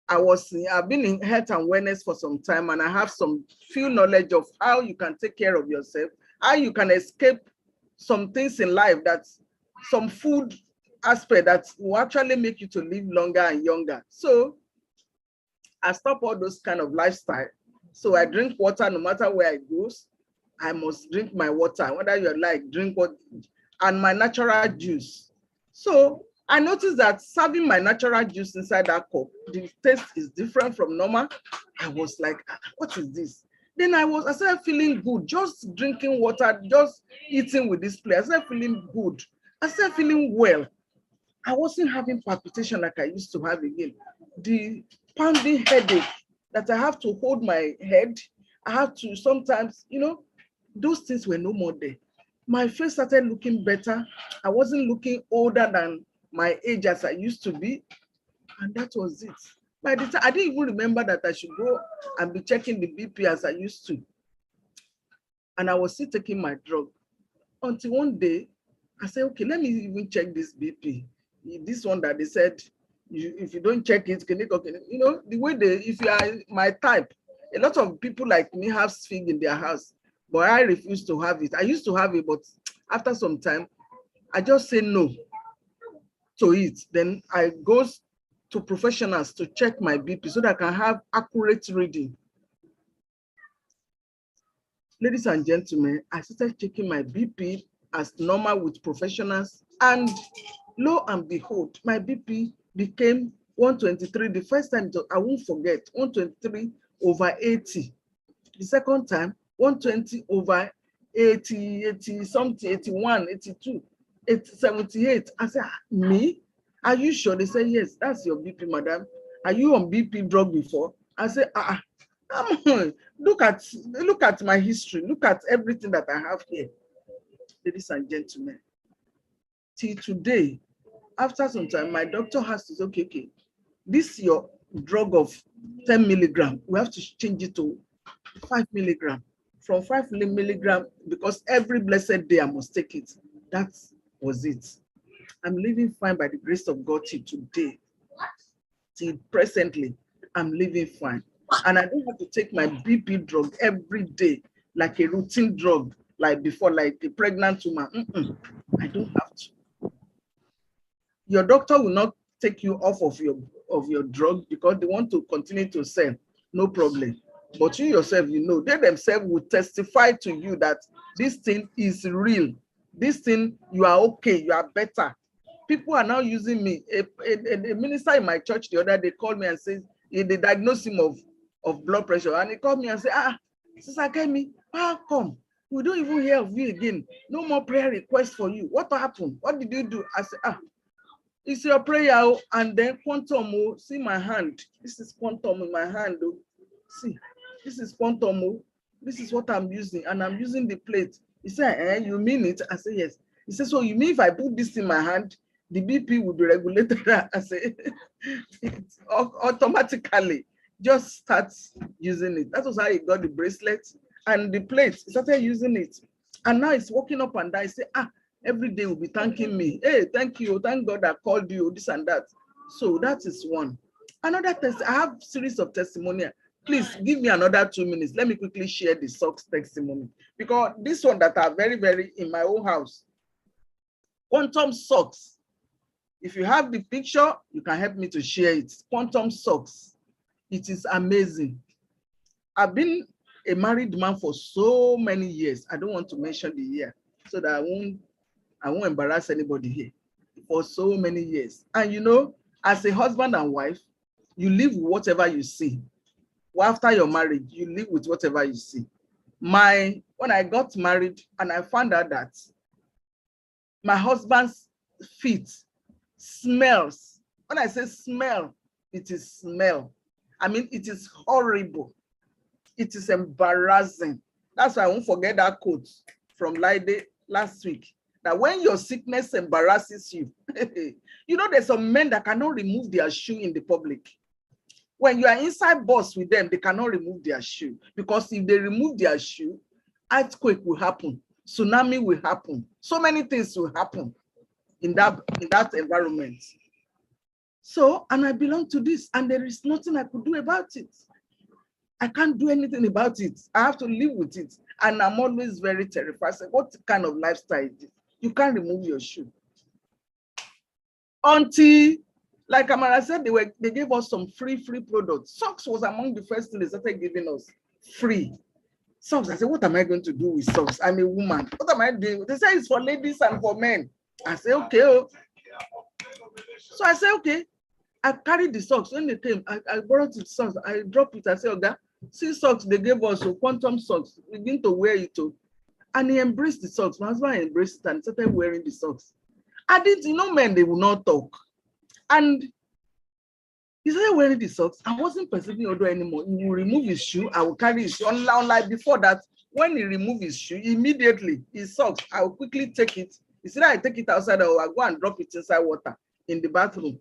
I've been in health and wellness for some time, and I have some few knowledge of how you can take care of yourself, how you can escape some things in life, that some food aspect that will actually make you to live longer and younger. So I stop all those kind of lifestyle. So I drink water no matter where I go. I must drink my water, whether you like, drink what, and my natural juice. So I noticed that serving my natural juice inside that cup, the taste is different from normal. I was like, what is this? Then I started feeling good, just drinking water, just eating with this place. I started feeling good. I started feeling well. I wasn't having palpitation like I used to have again. The pounding headache that I have to hold my head, I have to sometimes, those things were no more there. My face started looking better. I wasn't looking older than my age as I used to be. And that was it. By the time, I didn't even remember that I should go and be checking the BP as I used to. And I was still taking my drug. Until one day, I said, okay, let me even check this BP. This one that they said, if you don't check it, the way if you are my type, a lot of people like me have fig in their house, but I refuse to have it. I used to have it, but after some time, I just say no to it. Then I go to professionals to check my BP so that I can have accurate reading. Ladies and gentlemen, I started checking my BP as normal with professionals, and lo and behold, my BP became 123. The first time, I won't forget, 123/80. The second time, 120/80, 80 something, 81, 82, 78. I said, me? Are you sure? They said, yes, that's your BP, madam. Are you on BP drug before? I said, come on, look at my history, look at everything that I have here. Ladies and gentlemen, till today, after some time, my doctor has to say, okay, this is your drug of 10 milligram. We have to change it to 5 milligram. From 5 milligram, because every blessed day I must take it. That was it. I'm living fine by the grace of God till today. Till presently, I'm living fine. And I don't have to take my BP drug every day, like a routine drug, like before, like a pregnant woman. I don't have to. Your doctor will not take you off of your drug because they want to continue to sell. No problem. But you yourself, they themselves will testify to you that this thing is real. This thing, you are okay, you are better. People are now using me. A minister in my church the other day called me and says, they diagnosed him of blood pressure. And he called me and said, Sister Kemi, how come? We don't even hear of you again. No more prayer requests for you. What happened? What did you do? I said, it's your prayer. And then quantum, see my hand. This is quantum in my hand. See, this is quantum. This is what I'm using. And I'm using the plate. He said, you mean it? I said, yes. He said, so you mean if I put this in my hand, the BP will be regulated? I said, automatically. Just start using it. That was how he got the bracelet and the plate. He started using it. And now it's walking up and down. He said, every day will be thanking me. Hey, thank you. Thank God I called you, this and that. So that is one. Another test, I have series of testimonial. Please give me another 2 minutes. Let me quickly share the socks testimony. Because this one that are very, very in my own house. Quantum socks. If you have the picture, you can help me to share it. Quantum socks. It is amazing. I've been a married man for so many years. I don't want to mention the year so that I won't embarrass anybody here. For so many years. And as a husband and wife, you live with whatever you see. Well, after your marriage, you live with whatever you see. When I got married and I found out that my husband's feet smells. When I say smell, it is smell. I mean, it is horrible. It is embarrassing. That's why I won't forget that quote from Lide last week. That when your sickness embarrasses you, there's some men that cannot remove their shoe in the public. When you are inside bus with them, they cannot remove their shoe. Because if they remove their shoe, earthquake will happen. Tsunami will happen. So many things will happen in that environment. So, and I belong to this, and there is nothing I could do about it. I can't do anything about it. I have to live with it. And I'm always very terrified. I say, what kind of lifestyle is this? You can't remove your shoe. Until, like Amara said, they gave us some free products. Socks was among the first things they started giving us free. Socks. I said, what am I going to do with socks? I'm a woman. What am I doing? They say it's for ladies and for men. I say, okay. Oh. So I say, okay. I carried the socks. When they came, I borrowed the socks. I dropped it. I said, okay, see socks they gave us, so quantum socks. We begin to wear it too. And he embraced the socks. My husband embraced it and started wearing the socks. I didn't, men, they will not talk. And he started wearing the socks. I wasn't perceiving Odo anymore. He will remove his shoe. I will carry his shoe. Unlike before that, when he removed his shoe, immediately his socks, I will quickly take it. He said, I take it outside or I go and drop it inside water in the bathroom.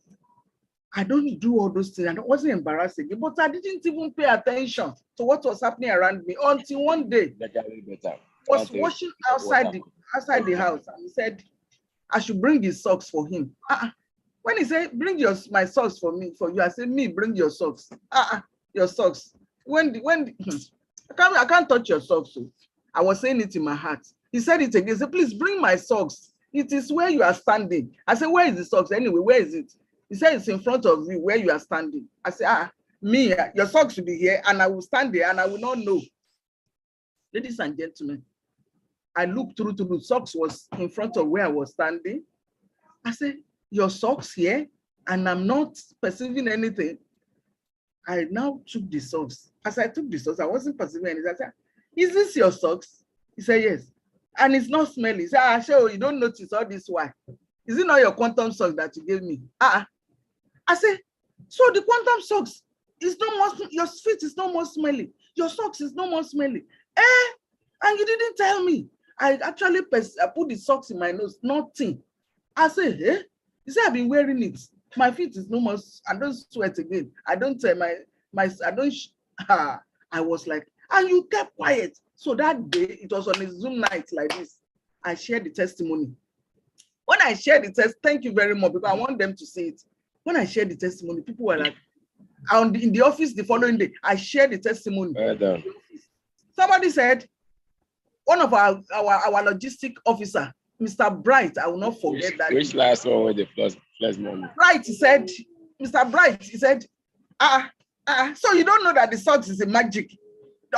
I don't do all those things. I wasn't embarrassing, but I didn't even pay attention to what was happening around me until one day I was washing outside the house, and he said I should bring his socks for him. When he said bring my socks for you, I said me bring your socks. Your socks. When I can't touch your socks. So I was saying it in my heart. He said it again. He said, please bring my socks. It is where you are standing. I said, where is the socks anyway? Where is it? He said, it's in front of you where you are standing. I said, your socks should be here, and I will stand there and I will not know. Ladies and gentlemen, I looked through to the socks was in front of where I was standing. I said, your socks here, and I'm not perceiving anything. I now took the socks. As I took the socks, I wasn't perceiving anything. I said, is this your socks? He said, yes. And it's not smelly. He said, sure, you don't notice all this why. Is it not your quantum socks that you gave me? I said, so the quantum socks is no more, your feet is no more smelly. Your socks is no more smelly. And you didn't tell me. I actually put the socks in my nose, nothing. I said, He said, I've been wearing it. My feet is no more, I don't sweat again. I don't tell I was like, and you kept quiet. So that day, it was on a Zoom night like this. I shared the testimony. When I shared the test, thank you very much, because I want them to see it. When I shared the testimony, people were like, in the office the following day, I shared the testimony. Somebody said, one of our logistic officer, Mr. Bright, I will not forget that. Which last one with the first moment? Bright, he said, Mr. Bright, he said, so you don't know that the socks is a magic.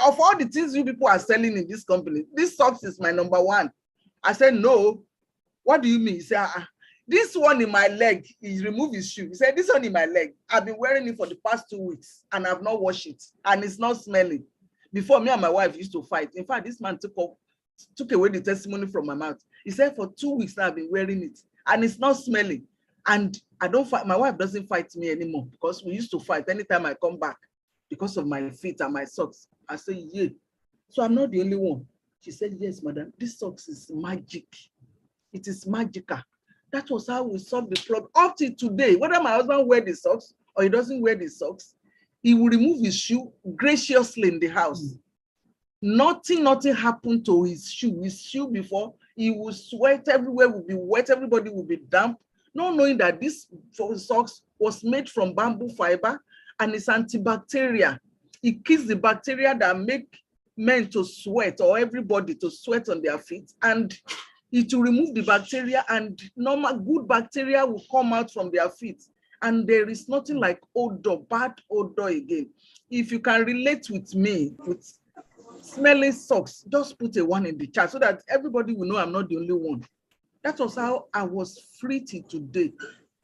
Of all the things you people are selling in this company, this socks is my number one. I said, no. What do you mean? He said, this one in my leg, he removed his shoe. He said, this one in my leg, I've been wearing it for the past 2 weeks and I've not washed it and it's not smelling. Before, me and my wife used to fight. In fact, this man took away the testimony from my mouth. He said, for 2 weeks now I've been wearing it and it's not smelling. And I don't fight, my wife doesn't fight me anymore because we used to fight anytime I come back because of my feet and my socks. I say, yeah. So I'm not the only one. She said, yes, madam, this socks is magic. It is magical. That was how we solved the problem. Up to today, whether my husband wears the socks or he doesn't wear the socks, he will remove his shoe graciously in the house. Nothing happened to his shoe. His shoe before, he will sweat, everywhere will be wet, everybody will be damp. Not knowing that this socks was made from bamboo fiber and it's antibacterial. It kills the bacteria that make men to sweat or everybody to sweat on their feet, and it will remove the bacteria and normal good bacteria will come out from their feet. And there is nothing like odor, bad odor again. If you can relate with me with smelling socks, just put a 1 in the chat so that everybody will know I'm not the only one. That was how I was free till today.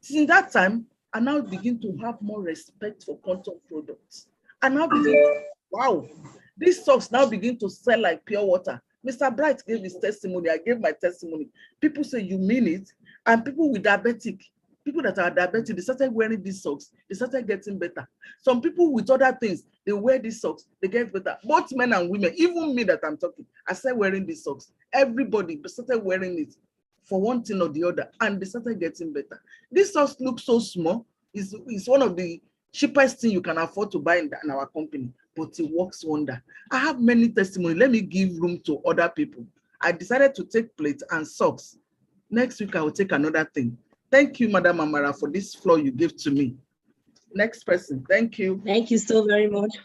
Since that time, I now begin to have more respect for quantum products. And now begin, wow, these socks now begin to sell like pure water. Mr. Bright gave his testimony. I gave my testimony. People say, you mean it? And people that are diabetic, they started wearing these socks. They started getting better. Some people with other things, they wear these socks. They get better. Both men and women, even me that I'm talking, I started wearing these socks. Everybody started wearing it for one thing or the other, and they started getting better. These socks look so small. It's one of the cheapest thing you can afford to buy in our company, but it works wonder. I have many testimonies. Let me give room to other people. I decided to take plates and socks. Next week, I will take another thing. Thank you, Madam Amara, for this floor you gave to me. Next person. Thank you. Thank you so very much for